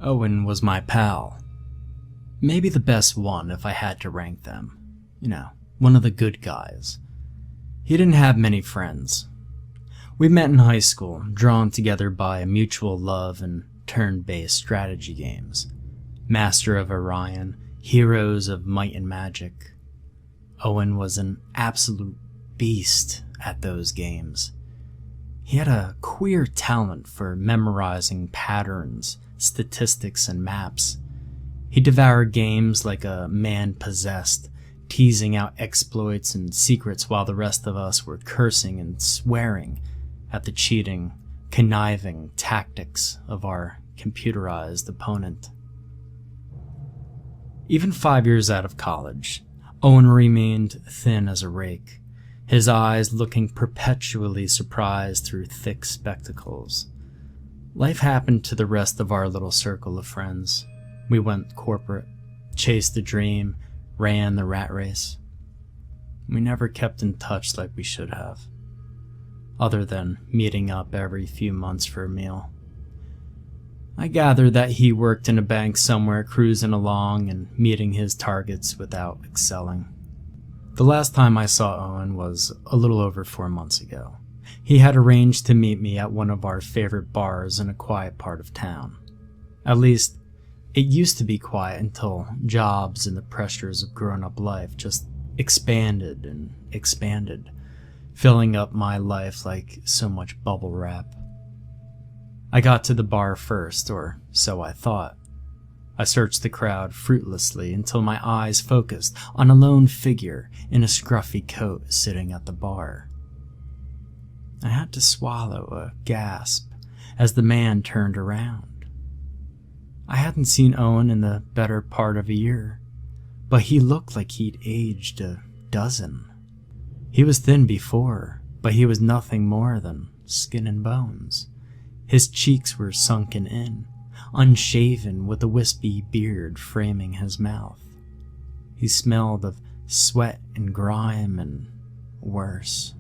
Owen was my pal. Maybe the best one if I had to rank them. One of the good guys. He didn't have many friends. We met in high school, drawn together by a mutual love in turn-based strategy games. Master of Orion, Heroes of Might and Magic. Owen was an absolute beast at those games. He had a queer talent for memorizing patterns, statistics, and maps. He devoured games like a man possessed, teasing out exploits and secrets while the rest of us were cursing and swearing at the cheating, conniving tactics of our computerized opponent. Even 5 years out of college, Owen remained thin as a rake, his eyes looking perpetually surprised through thick spectacles. Life happened to the rest of our little circle of friends. We went corporate, chased the dream, ran the rat race. We never kept in touch like we should have, other than meeting up every few months for a meal. I gathered that he worked in a bank somewhere, cruising along and meeting his targets without excelling. The last time I saw Owen was a little over 4 months ago. He had arranged to meet me at one of our favorite bars in a quiet part of town. At least, it used to be quiet until jobs and the pressures of grown-up life just expanded and expanded, filling up my life like so much bubble wrap. I got to the bar first, or so I thought. I searched the crowd fruitlessly until my eyes focused on a lone figure in a scruffy coat sitting at the bar. I had to swallow a gasp as the man turned around. I hadn't seen Owen in the better part of a year, but he looked like he'd aged a dozen. He was thin before, but he was nothing more than skin and bones. His cheeks were sunken in, unshaven with a wispy beard framing his mouth. He smelled of sweat and grime and worse.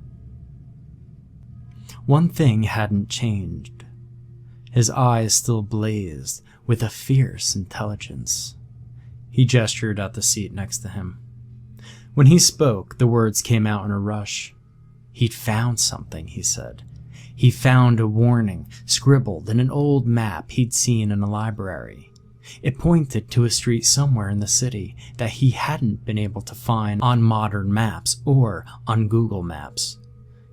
One thing hadn't changed. His eyes still blazed with a fierce intelligence. He gestured at the seat next to him. When he spoke, the words came out in a rush. He'd found something, he said. He found a warning scribbled in an old map he'd seen in a library. It pointed to a street somewhere in the city that he hadn't been able to find on modern maps or on Google Maps.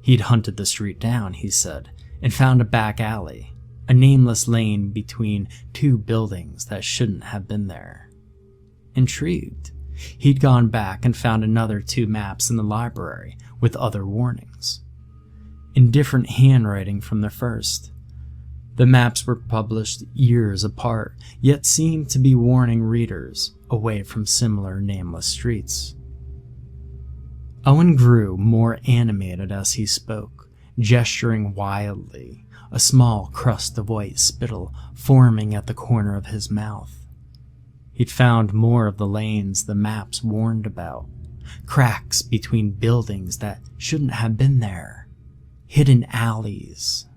He'd hunted the street down, he said, and found a back alley, a nameless lane between two buildings that shouldn't have been there. Intrigued, he'd gone back and found another 2 maps in the library with other warnings, in different handwriting from the first. The maps were published years apart, yet seemed to be warning readers away from similar nameless streets. Owen grew more animated as he spoke, gesturing wildly, a small crust of white spittle forming at the corner of his mouth. He'd found more of the lanes the maps warned about, cracks between buildings that shouldn't have been there, hidden alleys.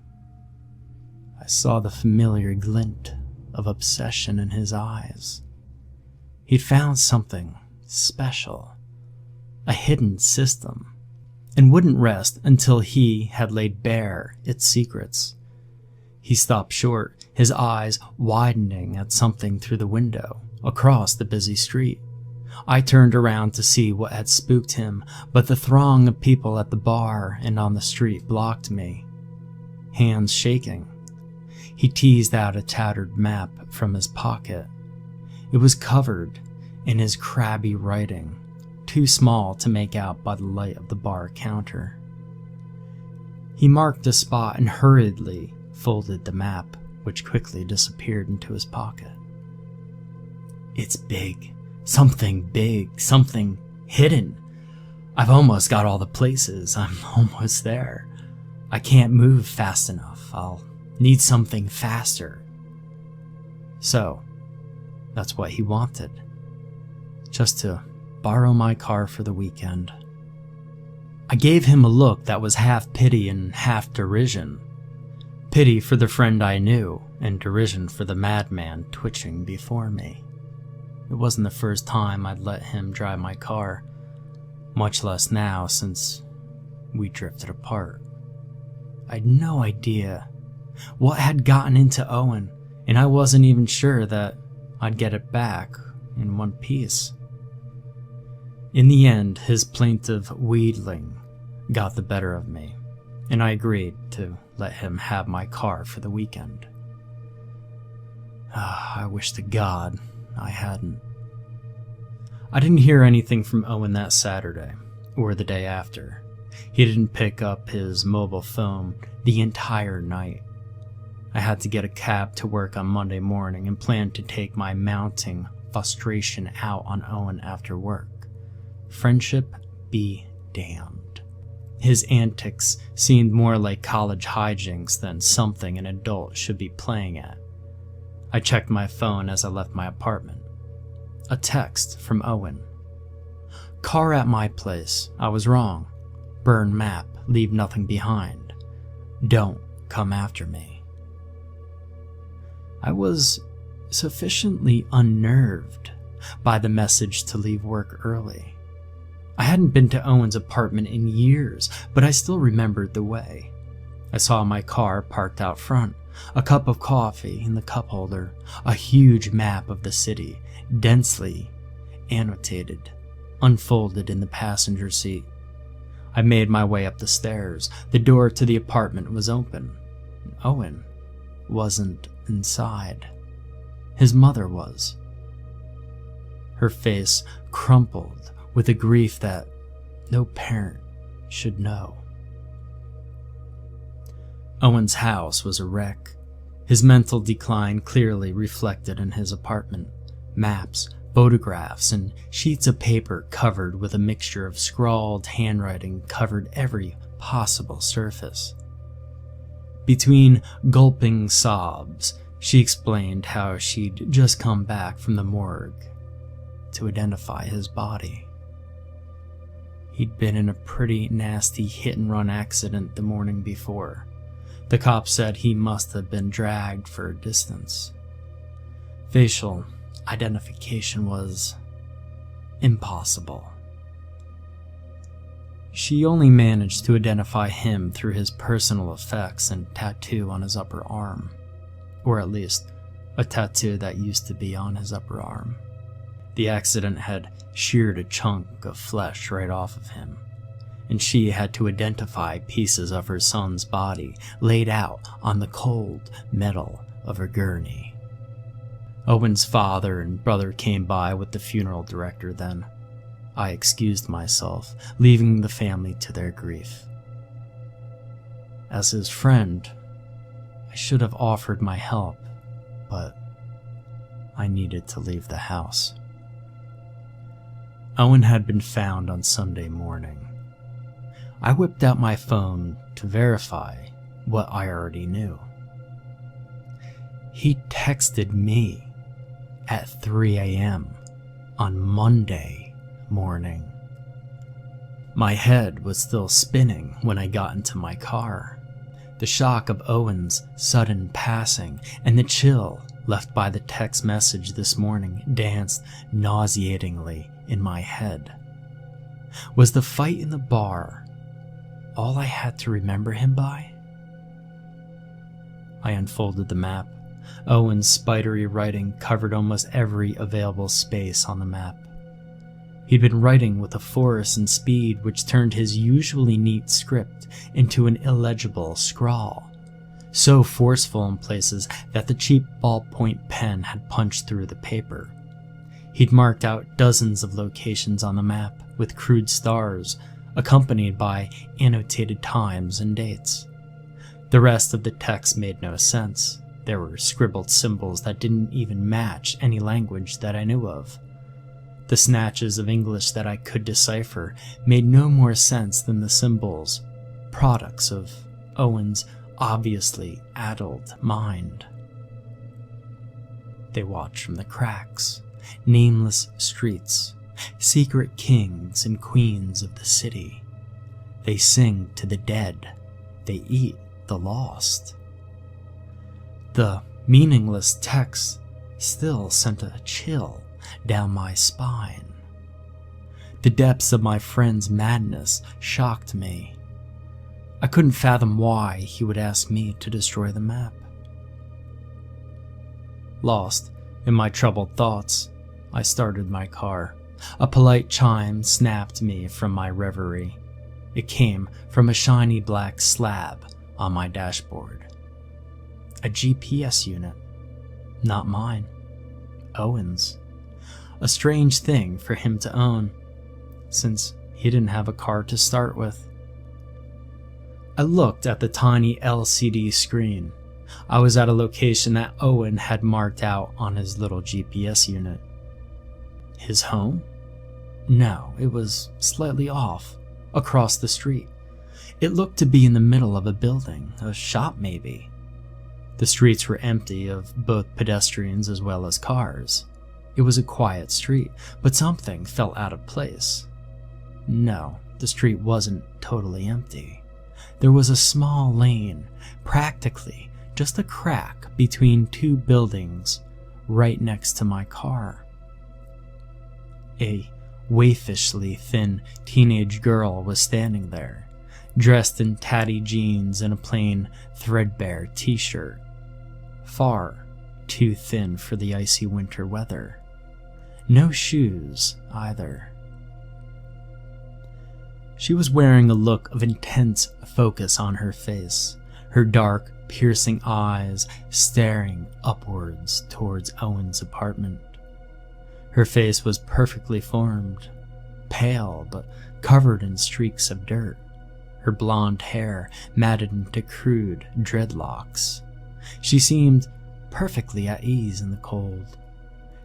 I saw the familiar glint of obsession in his eyes. He'd found something special, a hidden system, and wouldn't rest until he had laid bare its secrets. He stopped short, his eyes widening at something through the window across the busy street. I turned around to see what had spooked him, but the throng of people at the bar and on the street blocked me. Hands shaking, he teased out a tattered map from his pocket. It was covered in his crabby writing, too small to make out by the light of the bar counter. He marked a spot and hurriedly folded the map, which quickly disappeared into his pocket. It's big. Something big. Something hidden. I've almost got all the places. I'm almost there. I can't move fast enough. I'll need something faster. So, that's what he wanted. Just to borrow my car for the weekend. I gave him a look that was half pity and half derision. Pity for the friend I knew, and derision for the madman twitching before me. It wasn't the first time I'd let him drive my car, much less now since we drifted apart. I'd no idea what had gotten into Owen, and I wasn't even sure that I'd get it back in one piece. In the end, his plaintive wheedling got the better of me, and I agreed to let him have my car for the weekend. I wish to God I hadn't. I didn't hear anything from Owen that Saturday, or the day after. He didn't pick up his mobile phone the entire night. I had to get a cab to work on Monday morning and planned to take my mounting frustration out on Owen after work. Friendship be damned. His antics seemed more like college hijinks than something an adult should be playing at. I checked my phone as I left my apartment. A text from Owen. Car at my place. I was wrong. Burn map. Leave nothing behind. Don't come after me. I was sufficiently unnerved by the message to leave work early. I hadn't been to Owen's apartment in years, but I still remembered the way. I saw my car parked out front, a cup of coffee in the cup holder, a huge map of the city, densely annotated, unfolded in the passenger seat. I made my way up the stairs. The door to the apartment was open. Owen wasn't inside. His mother was. Her face crumpled with a grief that no parent should know. Owen's house was a wreck. His mental decline clearly reflected in his apartment. Maps, photographs, and sheets of paper covered with a mixture of scrawled handwriting covered every possible surface. Between gulping sobs, she explained how she'd just come back from the morgue to identify his body. He'd been in a pretty nasty hit-and-run accident the morning before. The cop said he must have been dragged for a distance. Facial identification was impossible. She only managed to identify him through his personal effects and tattoo on his upper arm. Or at least, a tattoo that used to be on his upper arm. The accident had sheared a chunk of flesh right off of him, and she had to identify pieces of her son's body laid out on the cold metal of her gurney. Owen's father and brother came by with the funeral director then. I excused myself, leaving the family to their grief. As his friend, I should have offered my help, but I needed to leave the house. Owen had been found on Sunday morning. I whipped out my phone to verify what I already knew. He texted me at 3 a.m. on Monday morning. My head was still spinning when I got into my car. The shock of Owen's sudden passing and the chill left by the text message this morning danced nauseatingly in my head. Was the fight in the bar all I had to remember him by? I unfolded the map. Owen's spidery writing covered almost every available space on the map. He'd been writing with a force and speed which turned his usually neat script into an illegible scrawl, so forceful in places that the cheap ballpoint pen had punched through the paper. He'd marked out dozens of locations on the map with crude stars, accompanied by annotated times and dates. The rest of the text made no sense. There were scribbled symbols that didn't even match any language that I knew of. The snatches of English that I could decipher made no more sense than the symbols, products of Owen's obviously addled mind. They watch from the cracks, nameless streets, secret kings and queens of the city. They sing to the dead. They eat the lost. The meaningless text still sent a chill down my spine. The depths of my friend's madness shocked me. I couldn't fathom why he would ask me to destroy the map. Lost in my troubled thoughts, I started my car. A polite chime snapped me from my reverie. It came from a shiny black slab on my dashboard. A GPS unit. Not mine. Owen's. A strange thing for him to own, since he didn't have a car to start with. I looked at the tiny LCD screen. I was at a location that Owen had marked out on his little GPS unit. His home? No, it was slightly off, across the street. It looked to be in the middle of a building, a shop maybe. The streets were empty of both pedestrians as well as cars. It was a quiet street, but something felt out of place. No, the street wasn't totally empty. There was a small lane, practically just a crack between two buildings right next to my car. A waifishly thin teenage girl was standing there, dressed in tatty jeans and a plain, threadbare t-shirt. Far too thin for the icy winter weather. No shoes, either. She was wearing a look of intense focus on her face, her dark, piercing eyes staring upwards towards Owen's apartment. Her face was perfectly formed, pale but covered in streaks of dirt, her blonde hair matted into crude dreadlocks. She seemed perfectly at ease in the cold,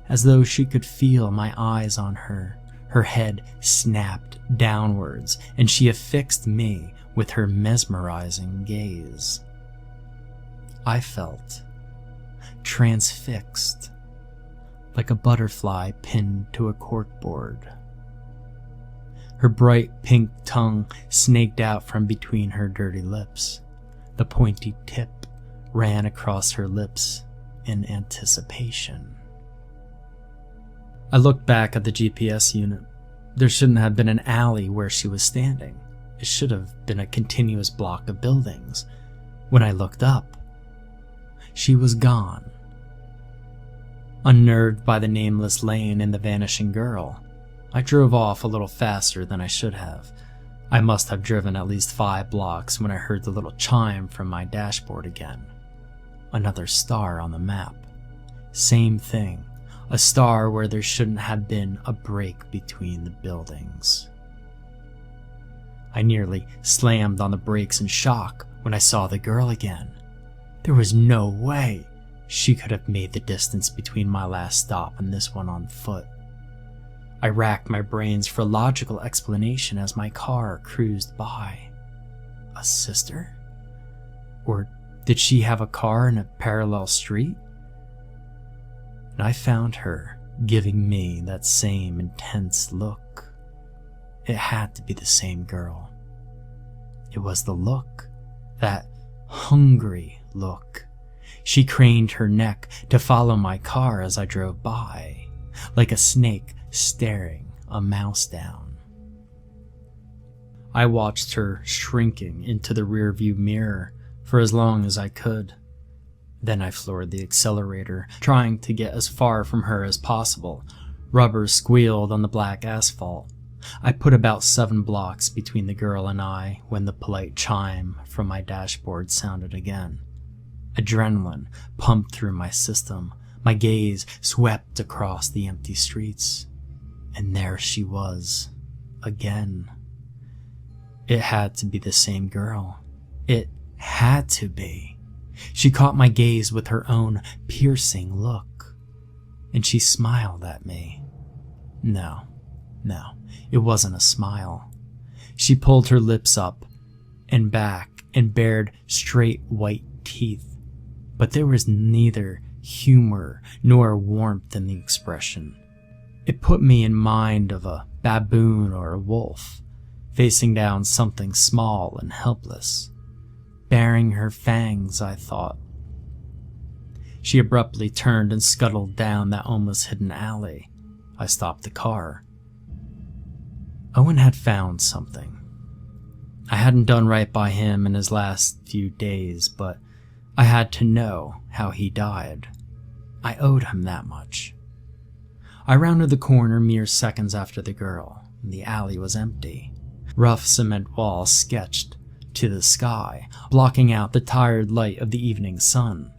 as though she could feel my eyes on her. Her head snapped downwards, and she affixed me with her mesmerizing gaze. I felt transfixed, like a butterfly pinned to a corkboard. Her bright pink tongue snaked out from between her dirty lips. The pointy tip ran across her lips in anticipation. I looked back at the GPS unit. There shouldn't have been an alley where she was standing. It should have been a continuous block of buildings. When I looked up, she was gone. Unnerved by the nameless lane and the vanishing girl, I drove off a little faster than I should have. I must have driven at least 5 blocks when I heard the little chime from my dashboard again. Another star on the map. Same thing. A star where there shouldn't have been a break between the buildings. I nearly slammed on the brakes in shock when I saw the girl again. There was no way she could have made the distance between my last stop and this one on foot. I racked my brains for a logical explanation as my car cruised by. A sister? Or did she have a car in a parallel street? And I found her giving me that same intense look. It had to be the same girl. It was the look, that hungry look. She craned her neck to follow my car as I drove by, like a snake staring a mouse down. I watched her shrinking into the rearview mirror for as long as I could. Then I floored the accelerator, trying to get as far from her as possible. Rubber squealed on the black asphalt. I put about 7 blocks between the girl and I when the polite chime from my dashboard sounded again. Adrenaline pumped through my system. My gaze swept across the empty streets. And there she was, again. It had to be the same girl. It had to be. She caught my gaze with her own piercing look, and she smiled at me. No, it wasn't a smile. She pulled her lips up and back and bared straight white teeth, but there was neither humor nor warmth in the expression. It put me in mind of a baboon or a wolf, facing down something small and helpless. Baring her fangs, I thought. She abruptly turned and scuttled down that almost hidden alley. I stopped the car. Owen had found something. I hadn't done right by him in his last few days, but I had to know how he died. I owed him that much. I rounded the corner mere seconds after the girl, and the alley was empty. Rough cement walls sketched to the sky, blocking out the tired light of the evening sun.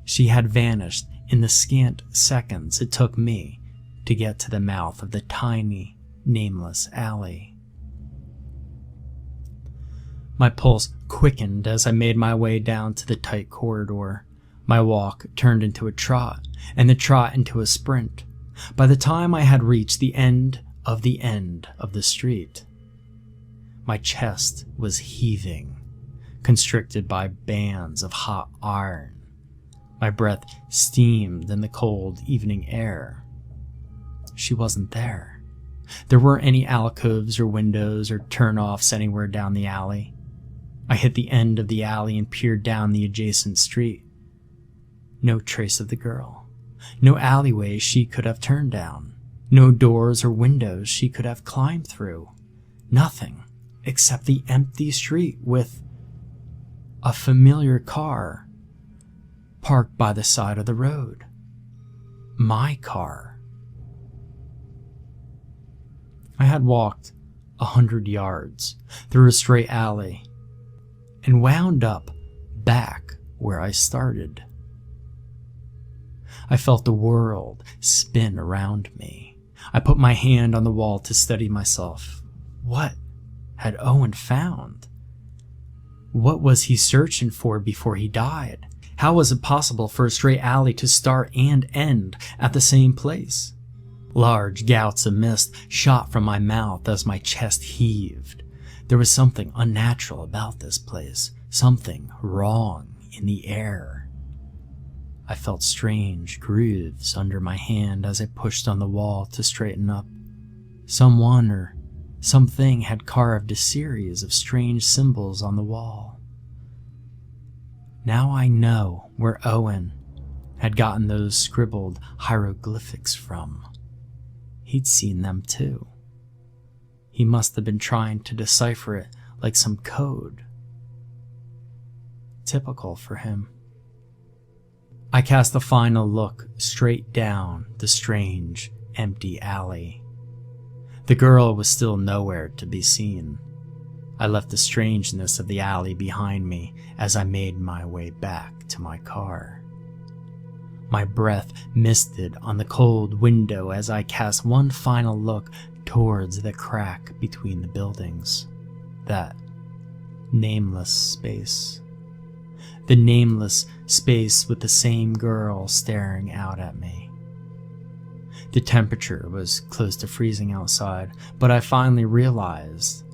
She had vanished in the scant seconds it took me to get to the mouth of the tiny, nameless alley. My pulse quickened as I made my way down to the tight corridor. My walk turned into a trot, and the trot into a sprint. By the time I had reached the end of the street, my chest was heaving, constricted by bands of hot iron. My breath steamed in the cold evening air. She wasn't there. There weren't any alcoves or windows or turn-offs anywhere down the alley. I hit the end of the alley and peered down the adjacent street. No trace of the girl. No alleyway she could have turned down. No doors or windows she could have climbed through. Nothing except the empty street with a familiar car parked by the side of the road. My car. I had walked 100 yards through a straight alley and wound up back where I started. I felt the world spin around me. I put my hand on the wall to steady myself. What had Owen found? What was he searching for before he died? How was it possible for a straight alley to start and end at the same place? Large gouts of mist shot from my mouth as my chest heaved. There was something unnatural about this place, something wrong in the air. I felt strange grooves under my hand as I pushed on the wall to straighten up. Someone or something had carved a series of strange symbols on the wall. Now I know where Owen had gotten those scribbled hieroglyphics from. He'd seen them too. He must have been trying to decipher it like some code. Typical for him. I cast a final look straight down the strange, empty alley. The girl was still nowhere to be seen. I left the strangeness of the alley behind me as I made my way back to my car. My breath misted on the cold window as I cast one final look towards the crack between the buildings. That nameless space. The nameless space with the same girl staring out at me. The temperature was close to freezing outside, but I finally realized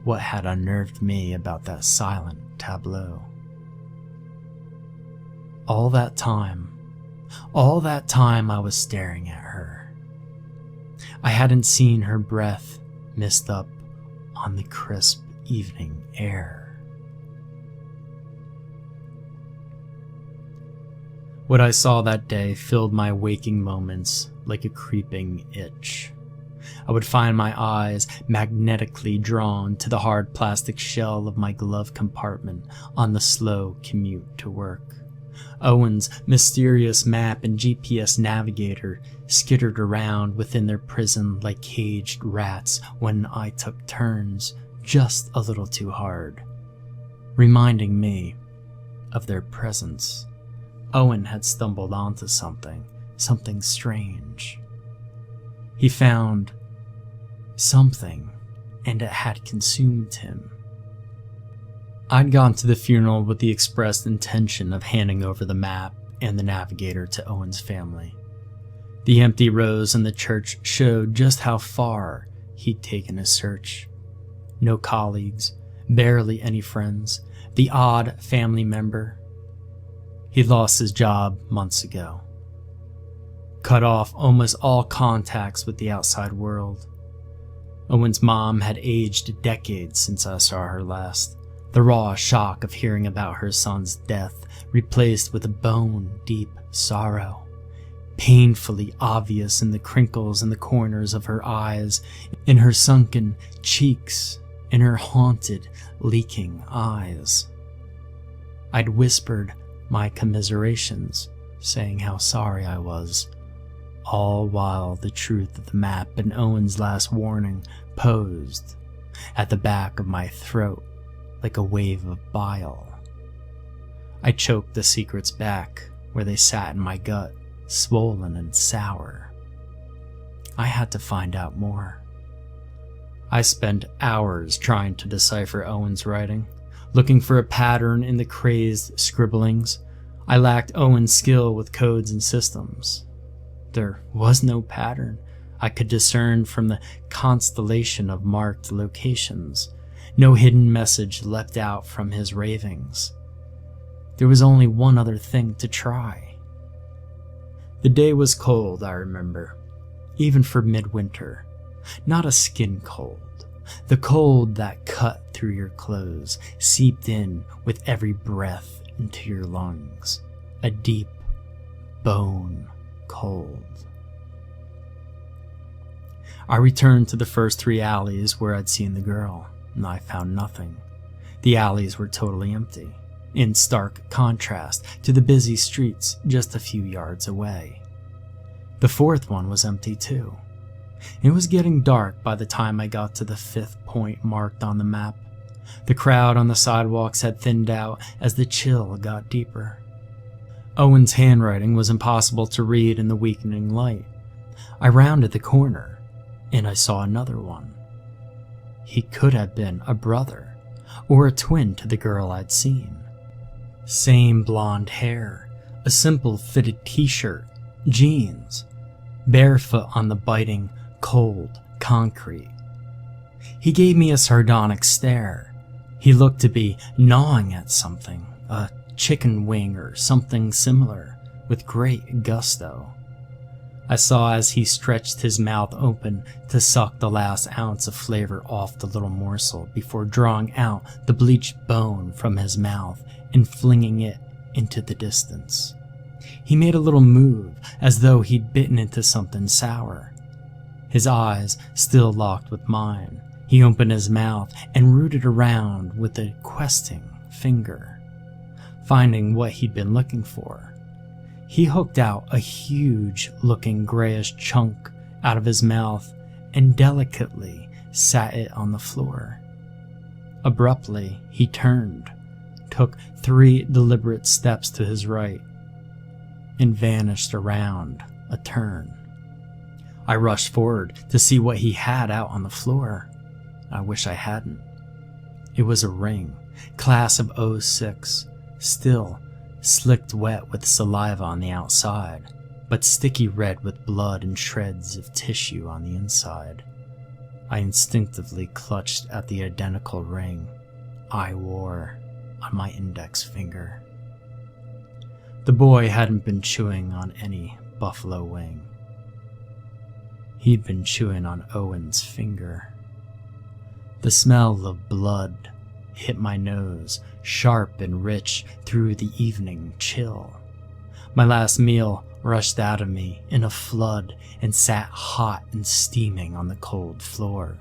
what had unnerved me about that silent tableau. All that time I was staring at her. I hadn't seen her breath mist up on the crisp evening air. What I saw that day filled my waking moments like a creeping itch. I would find my eyes magnetically drawn to the hard plastic shell of my glove compartment on the slow commute to work. Owen's mysterious map and GPS navigator skittered around within their prison like caged rats when I took turns just a little too hard, reminding me of their presence. Owen had stumbled onto something strange. He found something, and it had consumed him. I'd gone to the funeral with the expressed intention of handing over the map and the navigator to Owen's family. The empty rows in the church showed just how far he'd taken his search. No colleagues, barely any friends, the odd family member. He'd lost his job months ago. Cut off almost all contacts with the outside world. Owen's mom had aged decades since I saw her last. The raw shock of hearing about her son's death replaced with a bone-deep sorrow, painfully obvious in the crinkles in the corners of her eyes, in her sunken cheeks, in her haunted, leaking eyes. I'd whispered my commiserations, saying how sorry I was, all while the truth of the map and Owen's last warning posed at the back of my throat like a wave of bile. I choked the secrets back where they sat in my gut, swollen and sour. I had to find out more. I spent hours trying to decipher Owen's writing, looking for a pattern in the crazed scribblings. I lacked Owen's skill with codes and systems. There was no pattern I could discern from the constellation of marked locations. No hidden message leapt out from his ravings. There was only one other thing to try. The day was cold, I remember, even for midwinter. Not a skin cold. The cold that cut through your clothes, seeped in with every breath into your lungs. A deep, bone cold. I returned to the first 3 alleys where I'd seen the girl, and I found nothing. The alleys were totally empty, in stark contrast to the busy streets just a few yards away. The 4th one was empty too. It was getting dark by the time I got to the 5th point marked on the map. The crowd on the sidewalks had thinned out as the chill got deeper. Owen's handwriting was impossible to read in the weakening light. I rounded the corner, and I saw another one. He could have been a brother, or a twin to the girl I'd seen. Same blonde hair, a simple fitted t-shirt, jeans, barefoot on the biting, cold concrete. He gave me a sardonic stare. He looked to be gnawing at something, a chicken wing or something similar, with great gusto. I saw as he stretched his mouth open to suck the last ounce of flavor off the little morsel before drawing out the bleached bone from his mouth and flinging it into the distance. He made a little move as though he'd bitten into something sour. His eyes still locked with mine. He opened his mouth and rooted around with a questing finger, finding what he'd been looking for. He hooked out a huge-looking grayish chunk out of his mouth and delicately sat it on the floor. Abruptly, he turned, took 3 deliberate steps to his right, and vanished around a turn. I rushed forward to see what he had out on the floor. I wish I hadn't. It was a ring, class of 06, still slicked wet with saliva on the outside, but sticky red with blood and shreds of tissue on the inside. I instinctively clutched at the identical ring I wore on my index finger. The boy hadn't been chewing on any buffalo wing. He'd been chewing on Owen's finger. The smell of blood hit my nose, sharp and rich through the evening chill. My last meal rushed out of me in a flood and sat hot and steaming on the cold floor.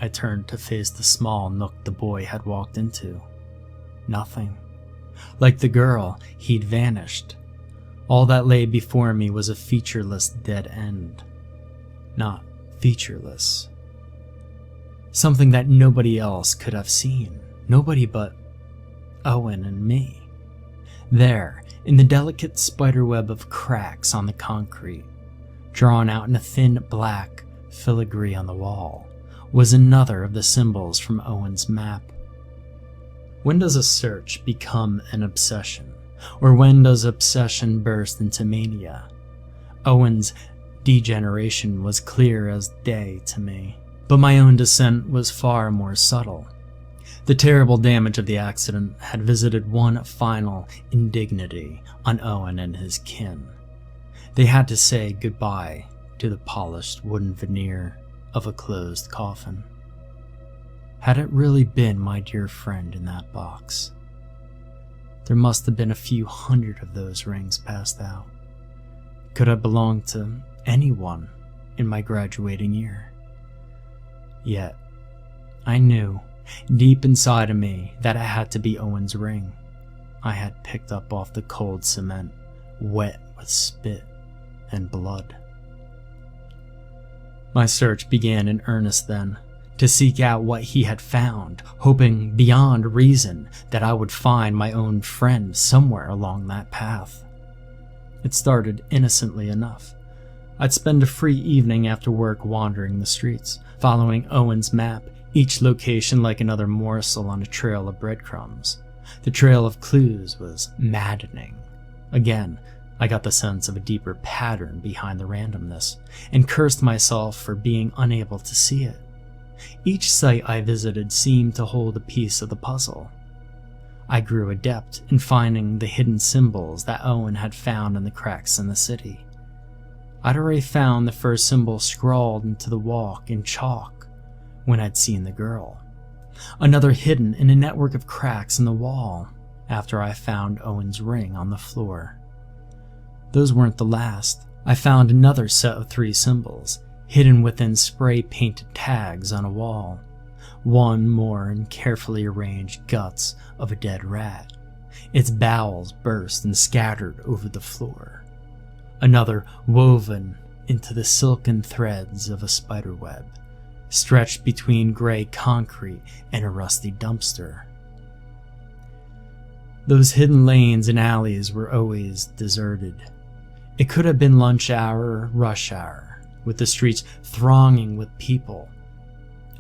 I turned to face the small nook the boy had walked into. Nothing. Like the girl, he'd vanished. All that lay before me was a featureless dead end. Not featureless. Something that nobody else could have seen. Nobody but Owen and me. There, in the delicate spiderweb of cracks on the concrete, drawn out in a thin black filigree on the wall, was another of the symbols from Owen's map. When does a search become an obsession? Or when does obsession burst into mania? Owen's degeneration was clear as day to me, but my own descent was far more subtle. The terrible damage of the accident had visited one final indignity on Owen and his kin. They had to say goodbye to the polished wooden veneer of a closed coffin. Had it really been my dear friend in that box? There must have been a few hundred of those rings passed out. Could have belonged to anyone in my graduating year. Yet, I knew, deep inside of me, that it had to be Owen's ring I had picked up off the cold cement, wet with spit and blood. My search began in earnest then, to seek out what he had found, hoping beyond reason that I would find my own friend somewhere along that path. It started innocently enough. I'd spend a free evening after work wandering the streets, following Owen's map, each location like another morsel on a trail of breadcrumbs. The trail of clues was maddening. Again, I got the sense of a deeper pattern behind the randomness, and cursed myself for being unable to see it. Each site I visited seemed to hold a piece of the puzzle. I grew adept in finding the hidden symbols that Owen had found in the cracks in the city. I'd already found the first symbol scrawled into the walk in chalk when I'd seen the girl. Another hidden in a network of cracks in the wall after I found Owen's ring on the floor. Those weren't the last. I found another set of 3 symbols, hidden within spray-painted tags on a wall. One more in carefully arranged guts of a dead rat. Its bowels burst and scattered over the floor. Another woven into the silken threads of a spiderweb, stretched between gray concrete and a rusty dumpster. Those hidden lanes and alleys were always deserted. It could have been lunch hour or rush hour, with the streets thronging with people,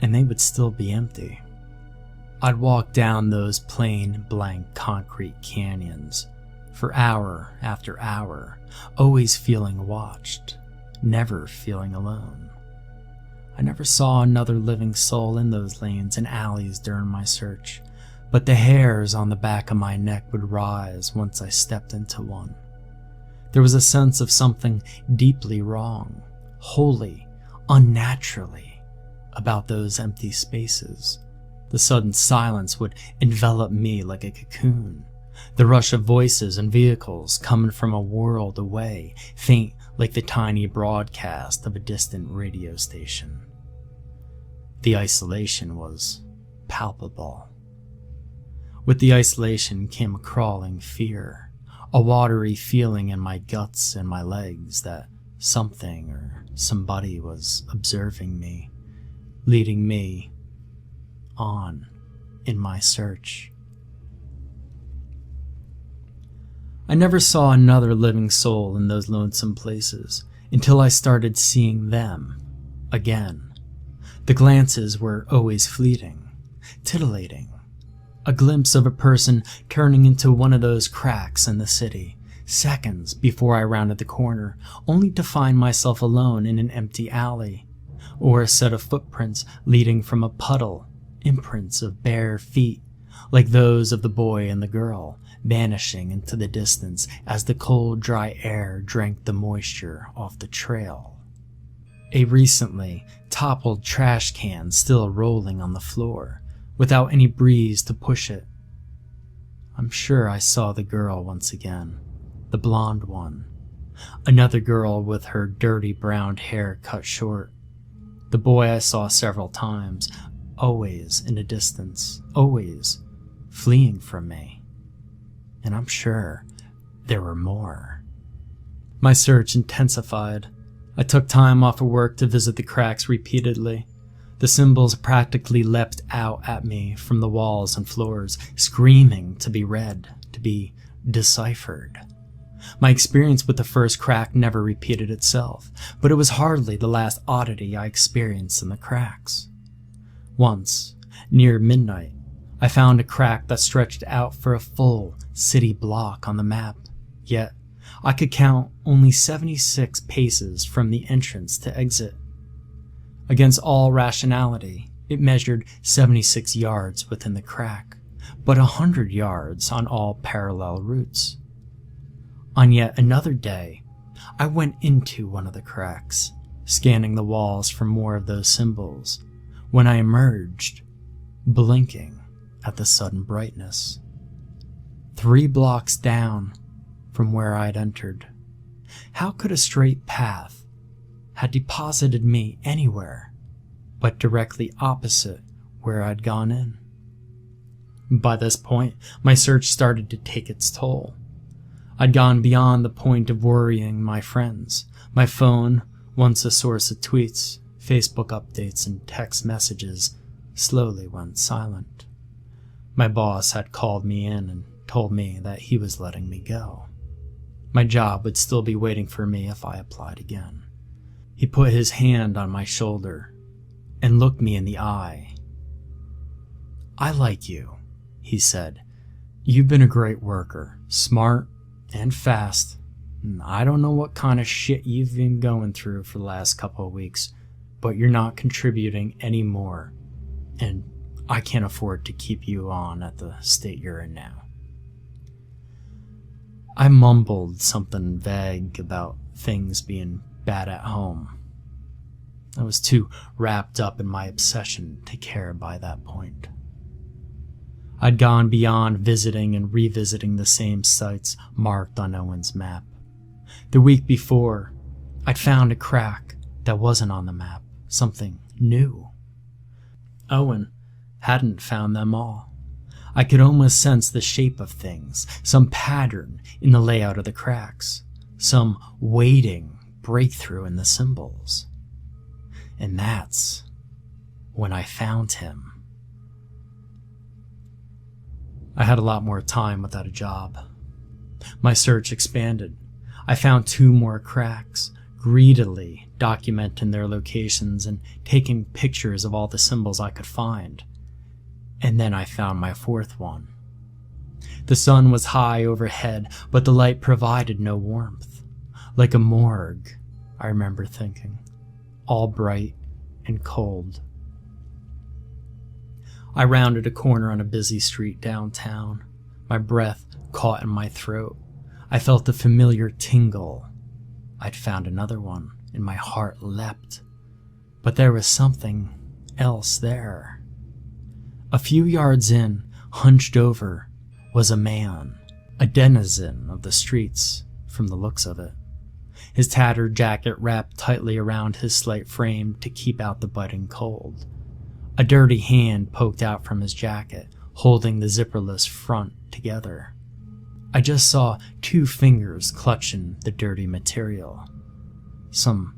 and they would still be empty. I'd walk down those plain, blank concrete canyons for hour after hour, always feeling watched, never feeling alone. I never saw another living soul in those lanes and alleys during my search, but the hairs on the back of my neck would rise once I stepped into one. There was a sense of something deeply wrong, wholly, unnaturally, about those empty spaces. The sudden silence would envelop me like a cocoon. The rush of voices and vehicles coming from a world away, faint like the tiny broadcast of a distant radio station. The isolation was palpable. With the isolation came a crawling fear, a watery feeling in my guts and my legs that something or somebody was observing me, leading me on in my search. I never saw another living soul in those lonesome places until I started seeing them again. The glances were always fleeting, titillating. A glimpse of a person turning into one of those cracks in the city, seconds before I rounded the corner, only to find myself alone in an empty alley, or a set of footprints leading from a puddle, imprints of bare feet, like those of the boy and the girl, vanishing into the distance as the cold, dry air drank the moisture off the trail. A recently toppled trash can still rolling on the floor, without any breeze to push it. I'm sure I saw the girl once again, the blonde one. Another girl with her dirty brown hair cut short. The boy I saw several times, always in the distance, always fleeing from me. And I'm sure there were more. My search intensified. I took time off of work to visit the cracks repeatedly. The symbols practically leapt out at me from the walls and floors, screaming to be read, to be deciphered. My experience with the first crack never repeated itself, but it was hardly the last oddity I experienced in the cracks. Once, near midnight, I found a crack that stretched out for a full city block on the map, yet I could count only 76 paces from the entrance to exit. Against all rationality, it measured 76 yards within the crack, but 100 yards on all parallel routes. On yet another day, I went into one of the cracks, scanning the walls for more of those symbols. When I emerged, blinking at the sudden brightness. 3 blocks down from where I'd entered. How could a straight path have deposited me anywhere but directly opposite where I'd gone in? By this point, my search started to take its toll. I'd gone beyond the point of worrying my friends. My phone, once a source of tweets, Facebook updates, and text messages, slowly went silent. My boss had called me in and told me that he was letting me go. My job would still be waiting for me if I applied again. He put his hand on my shoulder and looked me in the eye. "I like you," he said. "You've been a great worker, smart and fast. I don't know what kind of shit you've been going through for the last couple of weeks, but you're not contributing anymore, and I can't afford to keep you on at the state you're in now." I mumbled something vague about things being bad at home. I was too wrapped up in my obsession to care by that point. I'd gone beyond visiting and revisiting the same sites marked on Owen's map. The week before, I'd found a crack that wasn't on the map, something new. Owen hadn't found them all. I could almost sense the shape of things, some pattern in the layout of the cracks, some waiting breakthrough in the symbols. And that's when I found him. I had a lot more time without a job. My search expanded. I found 2 more cracks, greedily documenting their locations and taking pictures of all the symbols I could find. And then I found my 4th one. The sun was high overhead, but the light provided no warmth. Like a morgue, I remember thinking, all bright and cold. I rounded a corner on a busy street downtown. My breath caught in my throat. I felt a familiar tingle. I'd found another one, and my heart leapt. But there was something else there. A few yards in, hunched over, was a man, a denizen of the streets from the looks of it. His tattered jacket wrapped tightly around his slight frame to keep out the biting cold. A dirty hand poked out from his jacket, holding the zipperless front together. I just saw 2 fingers clutching the dirty material. Some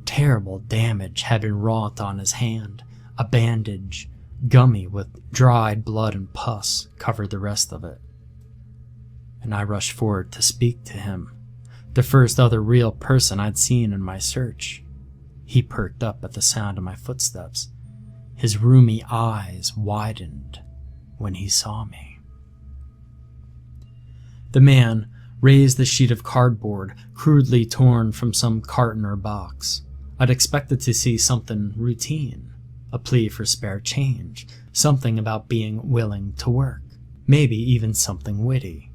terrible damage had been wrought on his hand. A bandage, gummy with dried blood and pus, covered the rest of it. And I rushed forward to speak to him, the first other real person I'd seen in my search. He perked up at the sound of my footsteps. His rheumy eyes widened when he saw me. The man raised the sheet of cardboard, crudely torn from some carton or box. I'd expected to see something routine, a plea for spare change, something about being willing to work, maybe even something witty.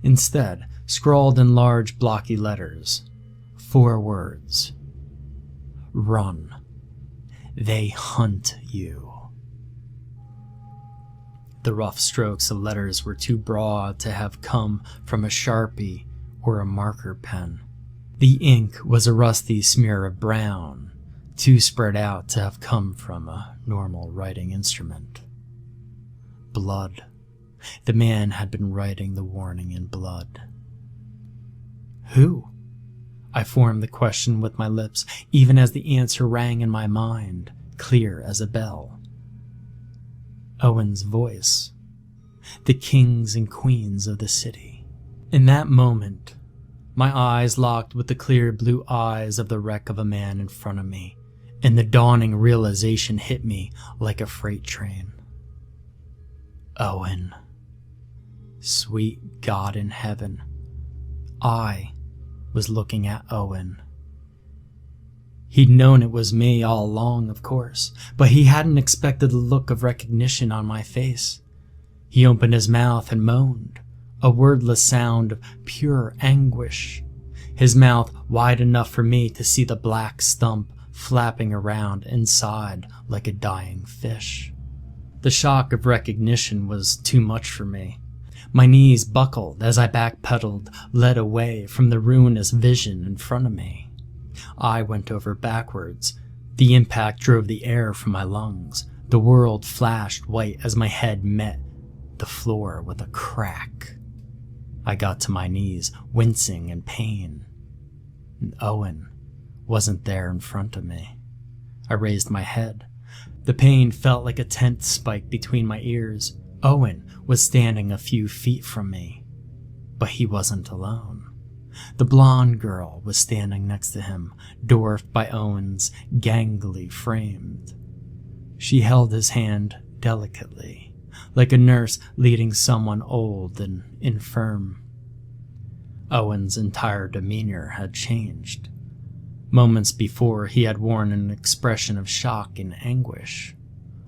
Instead, scrawled in large blocky letters, 4 words: "Run. They hunt you." The rough strokes of letters were too broad to have come from a Sharpie or a marker pen. The ink was a rusty smear of brown, too spread out to have come from a normal writing instrument. Blood. The man had been writing the warning in blood. Who? I formed the question with my lips, even as the answer rang in my mind, clear as a bell. Owen's voice. The kings and queens of the city. In that moment, my eyes locked with the clear blue eyes of the wreck of a man in front of me, and the dawning realization hit me like a freight train. Owen. Sweet God in heaven. I was looking at Owen. He'd known it was me all along, of course, but he hadn't expected the look of recognition on my face. He opened his mouth and moaned, a wordless sound of pure anguish, his mouth wide enough for me to see the black stump flapping around inside like a dying fish. The shock of recognition was too much for me. My knees buckled as I backpedaled, led away from the ruinous vision in front of me. I went over backwards. The impact drove the air from my lungs. The world flashed white as my head met the floor with a crack. I got to my knees, wincing in pain. And Owen wasn't there in front of me. I raised my head. The pain felt like a tent spike between my ears. Owen was standing a few feet from me, but he wasn't alone. The blonde girl was standing next to him, dwarfed by Owen's gangly frame. She held his hand delicately, like a nurse leading someone old and infirm. Owen's entire demeanor had changed. Moments before, he had worn an expression of shock and anguish.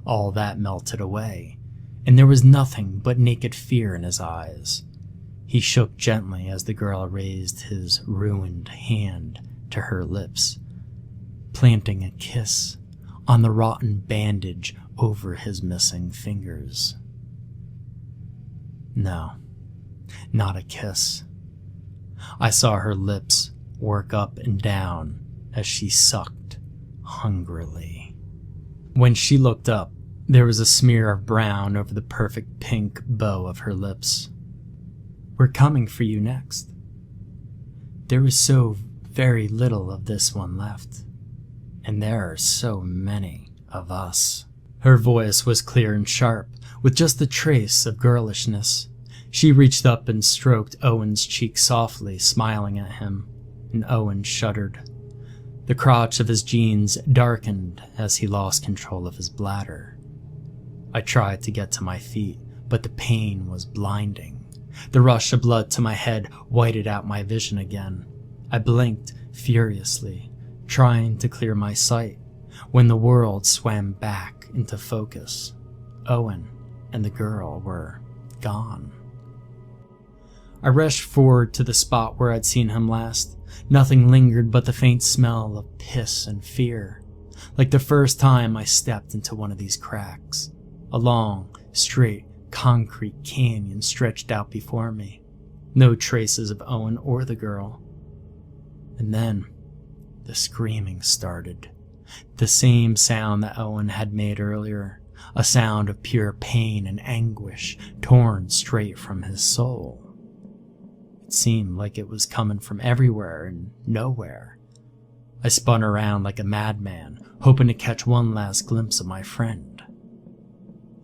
All that melted away, and there was nothing but naked fear in his eyes. He shook gently as the girl raised his ruined hand to her lips, planting a kiss on the rotten bandage over his missing fingers. No, not a kiss. I saw her lips work up and down as she sucked hungrily. When she looked up, there was a smear of brown over the perfect pink bow of her lips. "We're coming for you next. There was so very little of this one left, and there are so many of us." Her voice was clear and sharp, with just a trace of girlishness. She reached up and stroked Owen's cheek softly, smiling at him, and Owen shuddered. The crotch of his jeans darkened as he lost control of his bladder. I tried to get to my feet, but the pain was blinding. The rush of blood to my head whited out my vision again. I blinked furiously, trying to clear my sight, when the world swam back into focus. Owen and the girl were gone. I rushed forward to the spot where I'd seen him last. Nothing lingered but the faint smell of piss and fear, like the first time I stepped into one of these cracks. A long, straight, concrete canyon stretched out before me. No traces of Owen or the girl. And then, the screaming started. The same sound that Owen had made earlier. A sound of pure pain and anguish, torn straight from his soul. It seemed like it was coming from everywhere and nowhere. I spun around like a madman, hoping to catch one last glimpse of my friend.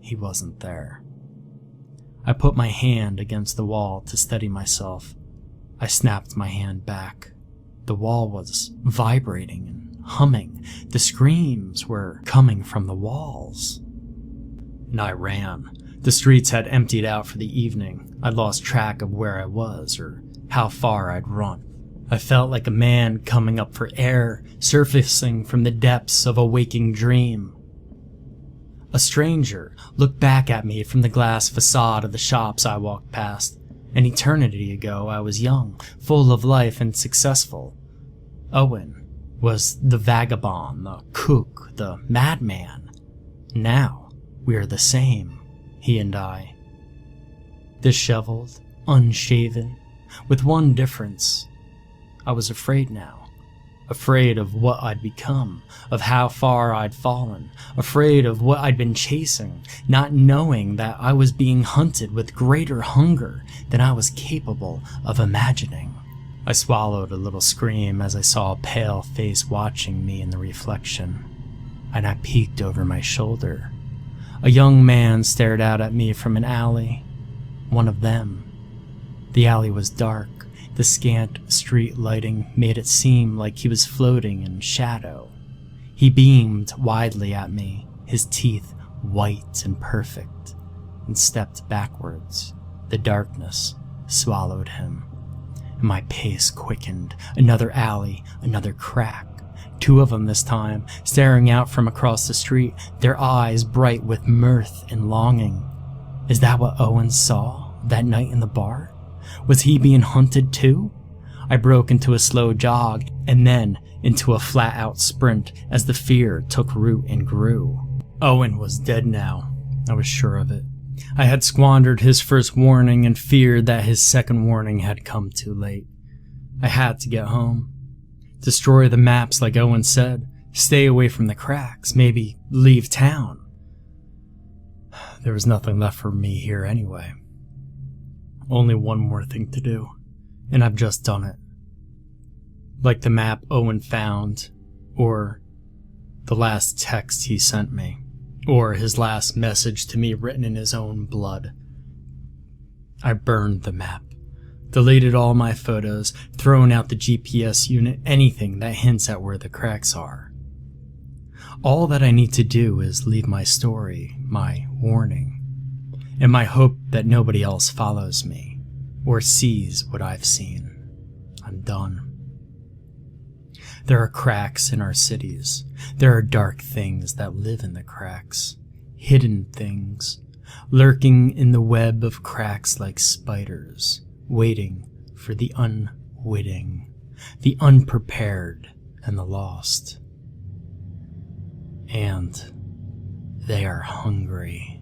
He wasn't there. I put my hand against the wall to steady myself. I snapped my hand back. The wall was vibrating and humming. The screams were coming from the walls. And I ran. The streets had emptied out for the evening. I'd lost track of where I was or how far I'd run. I felt like a man coming up for air, surfacing from the depths of a waking dream. A stranger looked back at me from the glass facade of the shops I walked past. An eternity ago, I was young, full of life and successful. Owen was the vagabond, the kook, the madman. Now, we are the same. He and I. Disheveled, unshaven, with one difference. I was afraid now. Afraid of what I'd become, of how far I'd fallen, afraid of what I'd been chasing, not knowing that I was being hunted with greater hunger than I was capable of imagining. I swallowed a little scream as I saw a pale face watching me in the reflection, and I peeked over my shoulder. A young man stared out at me from an alley. One of them. The alley was dark. The scant street lighting made it seem like he was floating in shadow. He beamed widely at me, his teeth white and perfect, and stepped backwards. The darkness swallowed him, and my pace quickened. Another alley, another crack. Two of them this time, staring out from across the street, their eyes bright with mirth and longing. Is that what Owen saw that night in the bar? Was he being hunted too? I broke into a slow jog and then into a flat-out sprint as the fear took root and grew. Owen was dead now. I was sure of it. I had squandered his first warning and feared that his second warning had come too late. I had to get home. Destroy the maps like Owen said. Stay away from the cracks. Maybe leave town. There was nothing left for me here anyway. Only one more thing to do, and I've just done it. Like the map Owen found, or the last text he sent me, or his last message to me written in his own blood. I burned the map, deleted all my photos, thrown out the GPS unit, anything that hints at where the cracks are. All that I need to do is leave my story, my warning, and my hope that nobody else follows me or sees what I've seen. I'm done. There are cracks in our cities. There are dark things that live in the cracks, hidden things, lurking in the web of cracks like spiders, waiting for the unwitting, the unprepared, and the lost. And they are hungry.